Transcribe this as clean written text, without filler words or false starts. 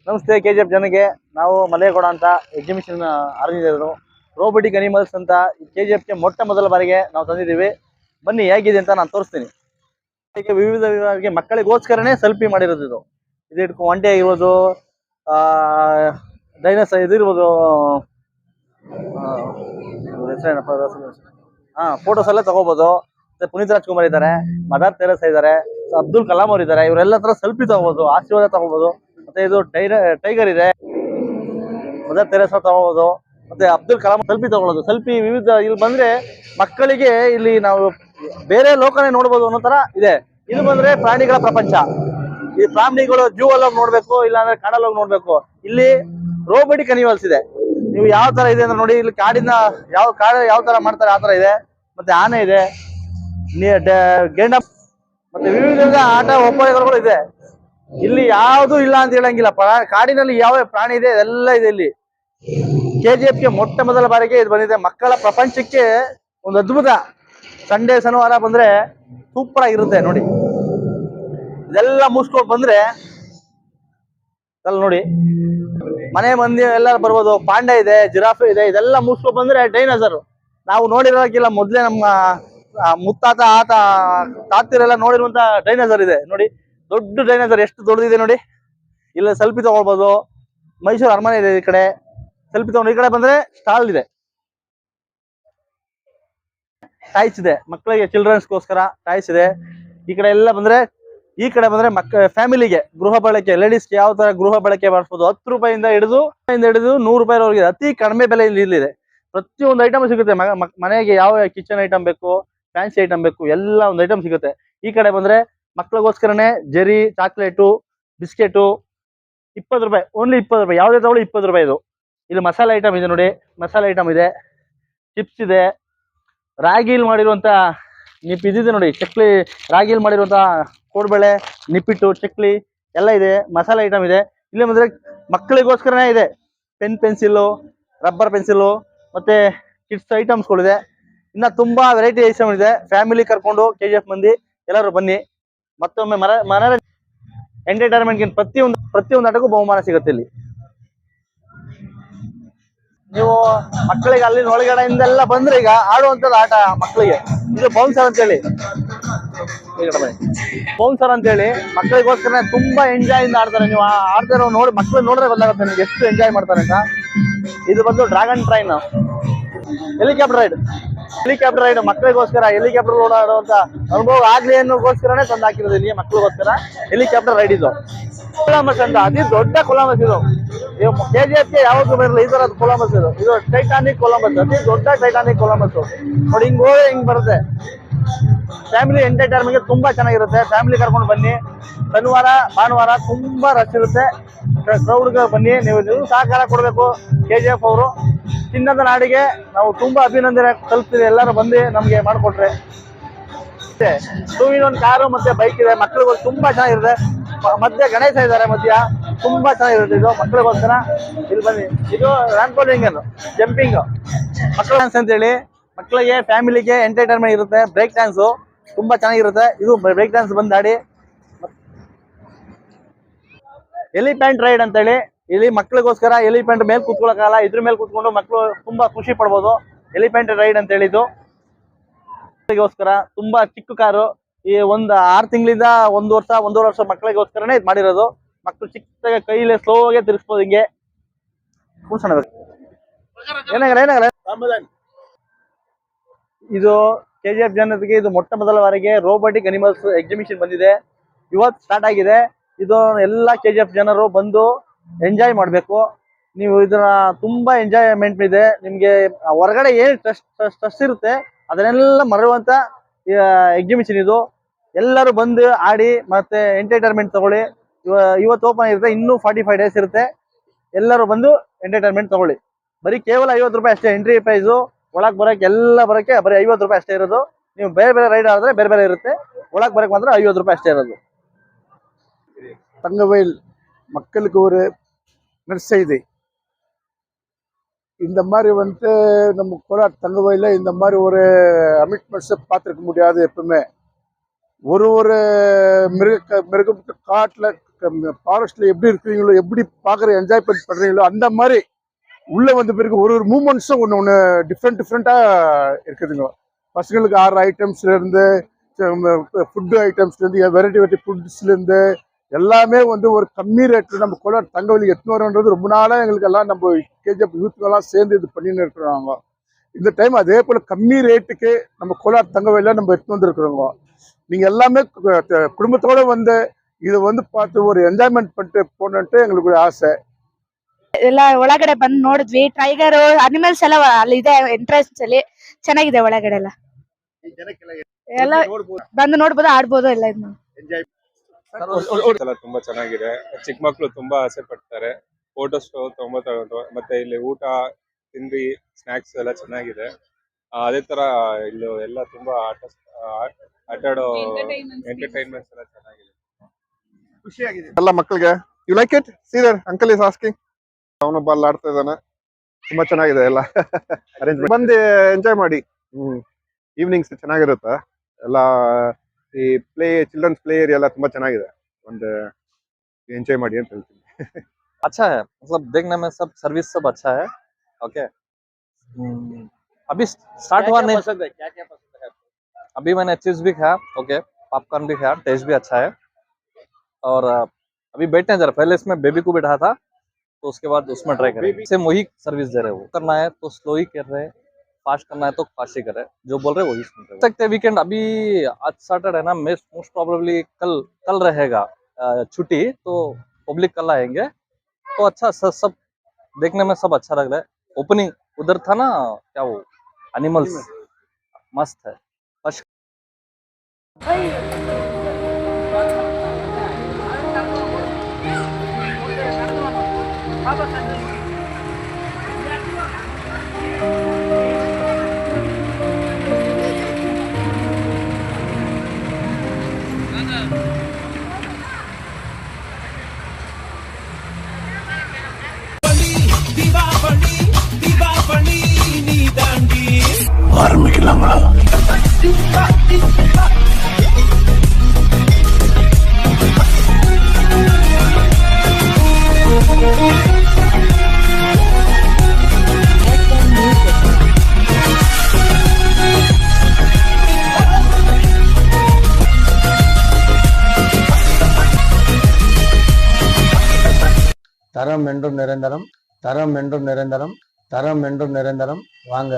ನಮಸ್ತೆ ಕೆಜಿಎಫ್ ಜನಗೆ. ನಾವು ಮಲೇಗೌಡ ಅಂತ ಎಕ್ಸಿಬಿಷನ್ ಆರ್ಗನೈಸರ್ ರೋಬೋಟಿಕ್ ಅನಿಮಲ್ಸ್ ಅಂತ ಕೆಜಿಎಫ್ಗೆ ಮೊಟ್ಟ ಮೊದಲ ಬಾರಿಗೆ ನಾವು ತಂದಿದ್ದೀವಿ. ಬನ್ನಿ ಹೇಗಿದೆ ಅಂತ ನಾನು ತೋರಿಸ್ತೀನಿ. ವಿವಿಧ ಮಕ್ಕಳಿಗೋಸ್ಕರನೇ ಸೆಲ್ಫಿ ಮಾಡಿರೋದು ಇದು. ಇಟ್ಕೊಂಡು ಒಂಟೆ ಆಗಿರ್ಬೋದು, ಡೈನೋಸರ್ ಇದು ಇರ್ಬೋದು, ಫೋಟೋಸ್ ಎಲ್ಲ ತಗೋಬಹುದು. ಪುನೀತ್ ರಾಜ್ಕುಮಾರ್ ಇದ್ದಾರೆ, ಮದರ್ ತೆರೇಸಾ ಇದ್ದಾರೆ, ಅಬ್ದುಲ್ ಕಲಾಂ ಅವರು ಇದ್ದಾರೆ. ಇವರೆಲ್ಲ ತರ ಸೆಲ್ಫಿ ತಗೋಬಹುದು, ಆಶೀರ್ವಾದ ತಗೋಬಹುದು. ಮತ್ತೆ ಇದು ಟೈಗರ್ ಇದೆ, ಮದರ್ ತೆರೇಸಾ ತಗೋಬಹುದು. ಮತ್ತೆ ಅಬ್ದುಲ್ ಕಲಾಂ ಸೆಲ್ಫಿ ತಗೊಳ್ಳೋದು. ಸೆಲ್ಫಿ ವಿವಿಧ ಇಲ್ಲಿ ಬಂದ್ರೆ ಮಕ್ಕಳಿಗೆ ಇಲ್ಲಿ ನಾವು ಬೇರೆ ಲೋಕನೇ ನೋಡ್ಬೋದು ಅನ್ನೋ ತರ ಇದೆ. ಇದು ಬಂದ್ರೆ ಪ್ರಾಣಿಗಳ ಪ್ರಪಂಚ. ಈ ಪ್ರಾಣಿಗಳು ಜೂ ಅಲ್ಲಿ ಹೋಗಿ ನೋಡ್ಬೇಕು, ಇಲ್ಲಾಂದ್ರೆ ಕಾಡಲ್ಲಿ ಹೋಗಿ ನೋಡ್ಬೇಕು. ಇಲ್ಲಿ ರೋಬೋಟಿಕ್ ಅನಿಮಲ್ಸ್ ಇದೆ. ನೀವು ಯಾವ ತರ ಇದೆ ಅಂದ್ರೆ ನೋಡಿ, ಇಲ್ಲಿ ಕಾಡಿನ ಯಾವ ತರ ಮಾಡ್ತಾರೆ ಆ ತರ ಇದೆ. ಮತ್ತೆ ಆನೆ ಇದೆ, ಗೇಂಡ, ಮತ್ತೆ ವಿವಿಧ ಆಟ ಒಪ್ಪಂದಗಳು ಇದೆ. ಇಲ್ಲಿ ಯಾವುದು ಇಲ್ಲ ಅಂತ ಹೇಳಂಗಿಲ್ಲ. ಕಾಡಿನಲ್ಲಿ ಯಾವ ಪ್ರಾಣಿ ಇದೆ ಎಲ್ಲ ಇದೆ ಇಲ್ಲಿ. ಕೆಜಿಎಫ್ಗೆ ಮೊಟ್ಟ ಮೊದಲ ಬಾರಿಗೆ ಇದು ಬಂದಿದೆ. ಮಕ್ಕಳ ಪ್ರಪಂಚಕ್ಕೆ ಒಂದು ಅದ್ಭುತ. ಸಂಡೇ ಶನಿವಾರ ಬಂದ್ರೆ ಸೂಪರ್ ಆಗಿರುತ್ತೆ ನೋಡಿ. ಇದೆಲ್ಲ ಮುಗಿಸ್ಕೊಂಡು ಬಂದ್ರೆ ನೋಡಿ, ಮನೆ ಮಂದಿ ಎಲ್ಲರೂ ಬರ್ಬೋದು. ಪಾಂಡ ಇದೆ, ಜಿರಾಫೆ ಇದೆ. ಇದೆಲ್ಲ ಮುಗಿಸ್ಕೊಂಡು ಬಂದ್ರೆ ಡೈನೋಸರ್ ನಾವು ನೋಡಿರೋಕ್ಕಿಲ್ಲ. ಮೊದ್ಲೇ ನಮ್ಮ ಮುತ್ತಾತ ತಾತಿರೆಲ್ಲ ನೋಡಿರುವಂತ ಡೈನೋಸರ್ ಇದೆ ನೋಡಿ. ದೊಡ್ಡ ಡೈನೋಸರ್ ಎಷ್ಟು ದೊಡ್ಡದಿದೆ ನೋಡಿ. ಇಲ್ಲ ಸೆಲ್ಫಿ ತಗೊಳ್ಬೋದು. ಮೈಸೂರು ಅರಮನೆ ಇದೆ ಈ ಕಡೆ. ಸೆಲ್ಫಿ ತಗೊಂಡು ಈ ಕಡೆ ಬಂದ್ರೆ ಸ್ಟಾಲ್ ಇದೆ, ಟಾಯ್ಸ್ ಇದೆ ಮಕ್ಕಳಿಗೆ, ಚಿಲ್ಡ್ರನ್ಸ್ಗೋಸ್ಕರ ಟಾಯ್ಸ್ ಇದೆ. ಈ ಕಡೆ ಎಲ್ಲ ಬಂದ್ರೆ, ಈ ಕಡೆ ಬಂದ್ರೆ ಫ್ಯಾಮಿಲಿಗೆ ಗೃಹ ಬಳಕೆ, ಲೇಡೀಸ್ಗೆ ಯಾವ ತರ ಗೃಹ ಬಳಕೆ ಮಾಡಿಸ್ಬೋದು. 10 ರೂಪಾಯಿಂದ ಹಿಡಿದು 100 ರೂಪಾಯಿವರೆಗೆ ಅತಿ ಕಡಿಮೆ ಬೆಲೆ ಇಲ್ಲಿದೆ. ಪ್ರತಿಯೊಂದು ಐಟಮ್ ಸಿಗುತ್ತೆ. ಮನೆಗೆ ಯಾವ ಕಿಚನ್ ಐಟಮ್ ಬೇಕು, ಫ್ಯಾನ್ಸಿ ಐಟಮ್ ಬೇಕು, ಎಲ್ಲ ಒಂದು ಐಟಮ್ ಸಿಗುತ್ತೆ. ಈ ಕಡೆ ಬಂದ್ರೆ ಮಕ್ಕಳಿಗೋಸ್ಕರನೇ ಜೆರಿ, ಚಾಕ್ಲೇಟು, ಬಿಸ್ಕೆಟು 20 ರೂಪಾಯಿ, ಓನ್ಲಿ 20 ರೂಪಾಯಿ. ಯಾವುದೇ ತಗೊಳ್ಳಿ 20 ರೂಪಾಯಿ. ಇದು ಇಲ್ಲಿ ಮಸಾಲೆ ಐಟಮ್ ಇದೆ ನೋಡಿ, ಮಸಾಲೆ ಐಟಮ್ ಇದೆ, ಚಿಪ್ಸ್ ಇದೆ, ರಾಗಿಲ್ ಮಾಡಿರುವಂತ ಇದಿದೆ ನೋಡಿ, ಚಕ್ಲಿ, ರಾಗಿಲ್ ಮಾಡಿರುವಂತ ಕೋಡ್ಬಳೆ, ನಿಪ್ಪಿಟ್ಟು, ಚಕ್ಲಿ ಎಲ್ಲ ಇದೆ. ಮಸಾಲೆ ಐಟಮ್ ಇದೆ. ಇಲ್ಲಿ ಬಂದ್ರೆ ಮಕ್ಕಳಿಗೋಸ್ಕರನೇ ಇದೆ. ಪೆನ್ಸಿಲ್ಲು, ರಬ್ಬರ್ ಪೆನ್ಸಿಲು, ಮತ್ತೆ ಕಿಡ್ಸ್ ಐಟಮ್ಸ್ಗಳಿದೆ. ಇನ್ನ ತುಂಬಾ ವೆರೈಟಿ ಐಟಮ್ ಇದೆ. ಫ್ಯಾಮಿಲಿ ಕರ್ಕೊಂಡು ಕೆಜಿಎಫ್ ಮಂದಿ ಎಲ್ಲರೂ ಬನ್ನಿ. ಮತ್ತೊಮ್ಮೆ ಎಂಟರ್ಟೈನ್ಮೆಂಟ್ ಪ್ರತಿಯೊಂದು ಆಟಕ್ಕೂ ಬಹುಮಾನ ಸಿಗುತ್ತೆ ಇಲ್ಲಿ. ನೀವು ಮಕ್ಕಳಿಗೆ ಅಲ್ಲಿ ಒಳಗಡೆಯಿಂದೆಲ್ಲ ಬಂದ್ರೆ ಈಗ ಆಡುವಂತದ್ದು ಆಟ ಮಕ್ಕಳಿಗೆ. ಇದು ಬೌನ್ಸರ್ ಅಂತೇಳಿ, ಬೌನ್ಸರ್ ಅಂತೇಳಿ ಮಕ್ಕಳಿಗೋಸ್ಕರ ತುಂಬಾ ಎಂಜಾಯ್ ಇಂದ ಆಡ್ತಾರೆ. ನೀವು ಆಡ್ತಿರೋ ನೋಡಿ, ಮಕ್ಕಳು ನೋಡಿದ್ರೆ ಗೊತ್ತಾಗುತ್ತೆ ನಿಮ್ಗೆ ಎಷ್ಟು ಎಂಜಾಯ್ ಮಾಡ್ತಾರೆ ಅಂತ. ಇದು ಬಂದು ಡ್ರ್ಯಾಗನ್ ಟ್ರೈನ್, ಹೆಲಿಕಾಪ್ಟರ್ ರೈಡ್ ಮಕ್ಕಳಿಗೋಸ್ಕರ. ಹೆಲಿಕಾಪ್ಟರ್ ಓಡಾಡುವಂತ ಅನುಭವ ಆಗ್ಲಿ ಅನ್ನೋಗೋಸ್ಕರನೇ ತಂದು ಹಾಕಿರೋದು ಇಲ್ಲಿ ಮಕ್ಕಳಿಗೋಸ್ಕರ. ಹೆಲಿಕಾಪ್ಟರ್ ರೈಡ್ ಇದು ಕೊಲಂಬಸ್ ಅಂತ, ಅತಿ ದೊಡ್ಡ ಕೊಲಂಬಸ್ ಇದು. ಕೆಜಿಎಫ್ಗೆ ಯಾವತ್ತೂ ಬರಲ್ಲ ಈ ತರದ ಕೊಲಂಬಸ್ ಇದು ಟೈಟಾನಿಕ್ ಕೊಲಂಬಸ್, ಅತಿ ದೊಡ್ಡ ಟೈಟಾನಿಕ್ ಕೊಲಂಬಸ್ ನೋಡಿ. ಹಿಂಗ್ ಬರುತ್ತೆ. ಫ್ಯಾಮಿಲಿ ಎಂಟರ್ಟೈನ್ಮೆಂಟ್ಗೆ ತುಂಬಾ ಚೆನ್ನಾಗಿರುತ್ತೆ. ಫ್ಯಾಮಿಲಿ ಕರ್ಕೊಂಡು ಬನ್ನಿ. ಶನಿವಾರ ಭಾನುವಾರ ತುಂಬಾ ರಶ್ ಇರುತ್ತೆ. ಕ್ರೌಡ್ಗೆ ಬನ್ನಿ. ನೀವು ಸಹಕಾರ ಕೊಡಬೇಕು. ಕೆಜಿಎಫ್ ಅವರು ಚಿನ್ನದ ನಾಡಿಗೆ ನಾವು ತುಂಬಾ ಅಭಿನಂದನೆ ತಲುಪ್ತೀವಿ. ಎಲ್ಲರೂ ಬಂದು ನಮ್ಗೆ ಮಾಡಿಕೊಟ್ರೆ. 2-in-1 ಕಾರು ಮತ್ತೆ ಬೈಕ್ ಇದೆ. ಮಕ್ಕಳಿಗೆ ತುಂಬಾ ಚೆನ್ನಾಗಿರುತ್ತೆ. ಮಧ್ಯ ಗಣೇಶ ಇದ್ದಾರೆ, ಮಧ್ಯ ತುಂಬಾ ಚೆನ್ನಾಗಿರುತ್ತೆ. ಇದು ಮಕ್ಕಳಿಗೋಸ್ಕರ. ಇಲ್ಲಿ ಬನ್ನಿ. ಇದು ರ್ಯಾಂಪೋಲಿಂಗ್, ಜಂಪಿಂಗ್, ಮಕ್ಕಳ ಡ್ಯಾನ್ಸ್ ಅಂತ ಹೇಳಿ ಮಕ್ಕಳಿಗೆ, ಫ್ಯಾಮಿಲಿಗೆ ಎಂಟರ್ಟೈನ್ಮೆಂಟ್ ಇರುತ್ತೆ. ಬ್ರೇಕ್ ಡ್ಯಾನ್ಸು ತುಂಬಾ ಚೆನ್ನಾಗಿರುತ್ತೆ. ಇದು ಬ್ರೇಕ್ ಡ್ಯಾನ್ಸ್ ಬಂದು ಆಡಿ. ಎಲಿಫೆಂಟ್ ರೈಡ್ ಅಂತ ಹೇಳಿ ಇಲ್ಲಿ ಮಕ್ಕಳಿಗೋಸ್ಕರ. ಎಲಿಫೆಂಟ್ ಮೇಲೆ ಕೂತ್ಕೊಳ್ಳೋಕ್ಕಾಗಲ್ಲ, ಇದ್ರ ಮೇಲೆ ಕೂತ್ಕೊಂಡು ಮಕ್ಕಳು ತುಂಬಾ ಖುಷಿ ಪಡ್ಬೋದು. ಎಲಿಫೆಂಟ್ ರೈಡ್ ಅಂತ ಹೇಳಿದ್ದು ಮಕ್ಕಳಿಗೋಸ್ಕರ. ತುಂಬಾ ಚಿಕ್ಕ ಕಾರು. ಈ 6 ತಿಂಗಳಿಂದ 1 ವರ್ಷ 1.5 ವರ್ಷ ಮಕ್ಕಳಿಗೋಸ್ಕರನೇ ಇದು ಮಾಡಿರೋದು. ಮಕ್ಕಳು ಚಿಕ್ಕ ಕೈಲೇ ಸ್ಲೋಗೆ ತಿರ್ಸ್ಬೋದು. ಹಿಂಗೆ ಕೂರ್ಸೋಣಬೇಕು. ಏನಾಗಲ್ಲ. ಇದು ಕೆಜಿಎಫ್ ಜನತೆಗೆ ಇದು ಮೊಟ್ಟ ಮೊದಲ ಬಾರಿಗೆ ರೋಬೋಟಿಕ್ ಅನಿಮಲ್ಸ್ ಎಕ್ಸಿಬಿಷನ್ ಬಂದಿದೆ. ಇವತ್ತು ಸ್ಟಾರ್ಟ್ ಆಗಿದೆ. ಇದು ಎಲ್ಲ ಕೆಜಿಎಫ್ ಜನರು ಬಂದು ಎಂಜಾಯ್ ಮಾಡಬೇಕು. ನೀವು ಇದನ್ನ ತುಂಬಾ ಎಂಜಾಯ್ಮೆಂಟ್ ಇದೆ ನಿಮ್ಗೆ. ಹೊರಗಡೆ ಏನು ಸ್ಟ್ರೆಸ್ ಇರುತ್ತೆ ಅದನ್ನೆಲ್ಲ ಮರೆಯುವಂತ ಎಕ್ಸಿಬಿಷನ್ ಇದು. ಎಲ್ಲರೂ ಬಂದು ಆಡಿ ಮತ್ತೆ ಎಂಟರ್ಟೈನ್ಮೆಂಟ್ ತಗೊಳ್ಳಿ. ಇವತ್ತು ಓಪನ್ ಇರುತ್ತೆ, ಇನ್ನೂ 45 ಡೇಸ್ ಇರುತ್ತೆ. ಎಲ್ಲರೂ ಬಂದು ಎಂಟರ್ಟೈನ್ಮೆಂಟ್ ತಗೊಳ್ಳಿ. ಬರೀ ಕೇವಲ 50 ರೂಪಾಯಿ ಅಷ್ಟೇ ಎಂಟ್ರಿ ಪ್ರೈಸು. ಒಳಗೆ ಬರೋಕ್ಕೆ ಎಲ್ಲ ಬರೋಕ್ಕೆ ಬರೀ 50 ರೂಪಾಯಿ ಅಷ್ಟೇ ಇರೋದು. ನೀವು ಬೇರೆ ರೈಡ್ ಆದ್ರೆ ಬೇರೆ ಇರುತ್ತೆ. ಒಳಗೆ ಬರೋಕ್ಕೆ ಮಾತ್ರ 50 ರೂಪಾಯಿ ಅಷ್ಟೇ ಇರೋದು. தங்கவயல் மக்களுக்கு ஒரு நற்செய்தி. இந்த மாதிரி நம்ம கோலார் தங்கவயலில் இந்த மாதிரி ஒரு அமிட்மெண்ட்ஸை பார்த்துருக்க முடியாது எப்பவுமே. ஒரு மிருகம் காட்டுல ஃபாரஸ்ட்ல எப்படி இருக்கிறீங்களோ, எப்படி பாக்குற என்ஜாய்மெண்ட் பண்றீங்களோ அந்த மாதிரி உள்ள வந்த பிறகு ஒரு மூமெண்ட்ஸும் ஒன்று டிஃப்ரெண்டா இருக்குதுங்க. பசங்களுக்கு ஆடுற ஐட்டம்ஸ்ல இருந்து, ஃபுட்டு ஐட்டம்ஸ்ல இருந்து, வெரைட்டி ஃபுட்ஸ்ல இருந்து எல்லாமே வந்து ஒரு கம்மி ரேட்ல நம்ம கோலார் தங்கவெளி எத்தனை வரும்ன்றது ரொம்ப நாளா எங்களுக்கு எல்லாம் நம்ம கேஜிஎஃப் யூத்துக்கெல்லாம் சேர்ந்து இது பண்ணின்னு இருக்கிறாங்க. இந்த டைம் அதே போல கம்மி ரேட்டுக்கு நம்ம கோலார் தங்கவெளியில நம்ம எடுத்து வந்துருக்குறோங்க. நீங்க எல்லாமே குடும்பத்தோட வந்து இதை வந்து பார்த்து ஒரு ಎಂಜಾಯ್ಮೆಂಟ್ பண்ணிட்டு போனಂತೆ எங்களுக்கு ಆಸೆ. ಎಲ್ಲ ಒಳಗಡೆ ಬಂದು ನೋಡಿದ್ವಿ. ಟೈಗರ್ ಅನಿಮಲ್ಸ್ ಎಲ್ಲ ಅಲ್ಲಿ ಇದೆ ಎಂಟ್ರೆನ್ಸ್ ಅಲ್ಲಿ. ಚೆನ್ನಾಗಿದೆ ಒಳಗಡೆ ಎಲ್ಲ ಬಂದು ನೋಡ್ಬೋದು, ಆಡ್ಬೋದು ಎಲ್ಲ ಇದು ಎಲ್ಲ ತುಂಬಾ ಚೆನ್ನಾಗಿದೆ. ಚಿಕ್ಕ ಮಕ್ಳು ತುಂಬಾ ಆಸೆ ಪಡ್ತಾರೆ. ಫೋಟೋಸ್ ತುಂಬಾ ತಗೊಂಡು, ಮತ್ತೆ ಇಲ್ಲಿ ಊಟ ತಿಂಡಿ ಸ್ನಾಕ್ಸ್ ಎಲ್ಲ ಚೆನ್ನಾಗಿದೆ. ಅದೇ ತರ ಇಲ್ಲಿ ಎಲ್ಲ ತುಂಬಾ ಆಟಾಡೋ ಎಂಟರ್ಟೈನ್ಮೆಂಟ್ಸ್ ಎಲ್ಲ ಚೆನ್ನಾಗಿದೆ. ಖುಷಿಯಾಗಿದೆ ಎಲ್ಲ ಮಕ್ಕಳಿಗೆ. You like it? See the uncle is asking. ಅವನು ಬಾಲ್ ಆಡ್ತಾ ಇದ್ದಾನೆ. ತುಂಬಾ ಚೆನ್ನಾಗಿದೆ ಎಲ್ಲ ಅರೇಂಜ್ಮೆಂಟ್. ಬಂದು ಎಂಜಾಯ್ ಮಾಡಿ. ಈವ್ನಿಂಗ್ಸ್ ಚೆನ್ನಾಗಿರುತ್ತೆ ಎಲ್ಲ. ಈ ಚಿಲ್ಡ್ರನ್ಸ್ ಪ್ಲೇ ಏರಿಯಾ ಎಲ್ಲ ತುಂಬಾ ಚೆನ್ನಾಗಿದೆ. ಒಂದು ಎಂಜಾಯ್ ಮಾಡಿ ಅಂತ ಹೇಳ್ತೀನಿ. अच्छा है, मतलब देखने में सब सर्विस सब अच्छा है। ओके, अभी स्टार्ट हुआ नहीं। क्या क्या पसंद है? अभी मैंने चीज भी खाया, ओके, पॉपकॉर्न भी खाया, टेस्ट भी अच्छा है। और अभी बैठे हैं जरा, पहले इसमें बेबी को बिठाया था, तो उसके बाद उसमें ट्राई करेंगे। सेम वही सर्विस दे रहे, वो करना है तो स्लो ही कर रहे हैं, फास्ट करना है तो फास्ट ही कर रहे हैं, जो बोल रहे हैं वही सुन रहे हैं। सकते वीकेंड अभी आज सैटरडे है ना, मोस्ट प्रोबेबली कल रहेगा छुट्टी, तो पब्लिक कल आएंगे, तो अच्छा सब देखने में सब अच्छा लग रहा है। ओपनिंग उधर था ना, क्या वो एनिमल्स मस्त है। ஆரம்பிக்கலாங்களா? தரம் என்றும் நிரந்தரம், தரம் என்றும் நிரந்தரம், தரம் என்றும் நிரந்தரம். வாங்க.